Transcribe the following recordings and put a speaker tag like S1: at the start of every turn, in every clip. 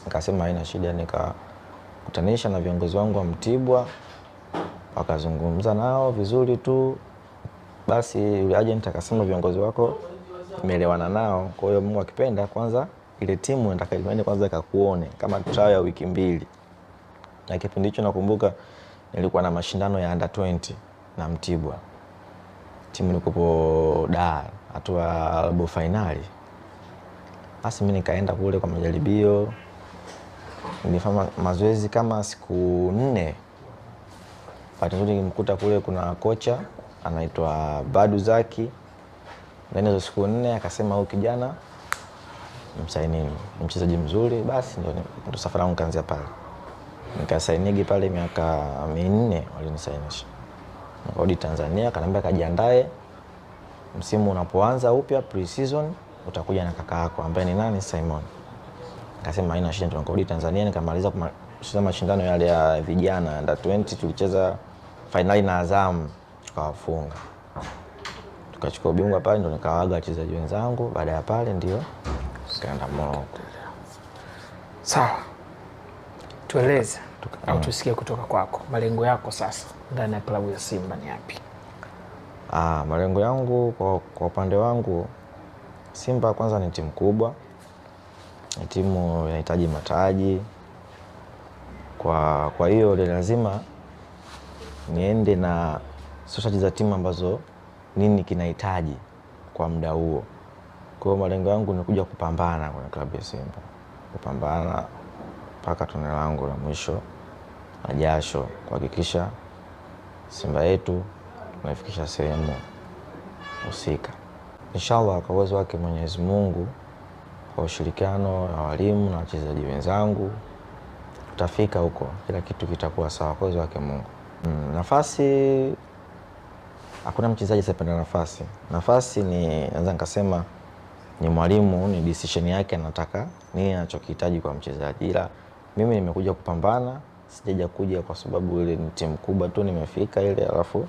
S1: nikasema haina shida, nikakutanisha na viongozi wangu wa Mtibwa, wakazungumza nao vizuri tu. Basi yule agent akasema viongozi wako nimeelewana nao, kwa hiyo Mungu akipenda kwanza ile timu nataka iende kwanza ikakuone kama trial ya wiki 2. Na kipindi hicho nakumbuka nilikuwa na mashindano ya under 20 na Mtibwa. Timu ilikuwa Dar, hatua robo finali. Basi mimi nikaenda kule kwa majaribio. Nilifanya mazoezi kama siku 4. Bahati nzuri nilimkuta kule kuna kocha anaitwa Badu Zaki. Ndani ya siku 4 akasema huyu kijana msainini, mchezaji mzuri. Basi ndio safari yangu kaanzia pale. Nikasainigi pale miaka 4 walinisainisha. Nikarudi Tanzania, akaniambia kajiandae msimu unapoanza upya pre-season utakuja na kaka yako ambaye ni nani, Simon. Nikasema haina shida. Nikarudi Tanzania nikamaliza kucheza mashindano yale ya vijana under 20, tulicheza finali na Azam tukawafunga. Tukachukua ubingwa pale, ndo nikawaaga wachezaji wenzangu. Baada ya pale ndio kaenda Morocco.
S2: Sawa. Tueleze au tusikie kutoka kwako malengo yako sasa ndani ya klabu ya Simba ni yapi?
S1: Malengo yangu kwa upande wangu, Simba kwanza ni timu kubwa. Ni timu inahitaji mataji. Kwa hiyo lazima niende na strategy za timu ambazo nini kinahitaji kwa muda huo. Kwa hiyo malengo yangu ni kuja kupambana kwenye klabu ya Simba. Kupambana mpaka tone langu la mwisho na jasho, kuhakikisha Simba yetu tunaifikisha sehemu husika. Inshallah kwa uwezo wake Mwenyezi Mungu, kwa ushirikiano na walimu na wachezaji wenzangu tutafika huko, kila kitu kitakuwa sawa kwa uwezo wake Mungu. Nafasi, hakuna mchezaji asiyependa nafasi. Nafasi ni naweza nikasema ni mwalimu, ni decision yake, anataka nini anachokihitaji kwa mchezaji. Ila mimi nimekuja kupambana, sijaja kuja kwa sababu ile ni timu kubwa tu nimefika ile alafu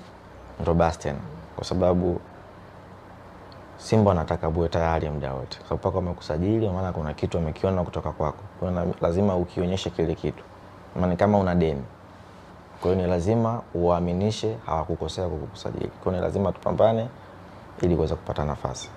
S1: ndo basi tena. Kwa sababu Simba anataka buwe tayari muda wote. Kwa sababu paka wamekusajili, maana kuna kitu wamekiona kutoka kwako. Kwa hiyo lazima ukionyeshe kile kitu. Maana kama una deni, kwa hiyo ni lazima uwaaminishe hawakukosea kukusajili. Kwa hiyo ni lazima tupambane ili kuweza kupata nafasi.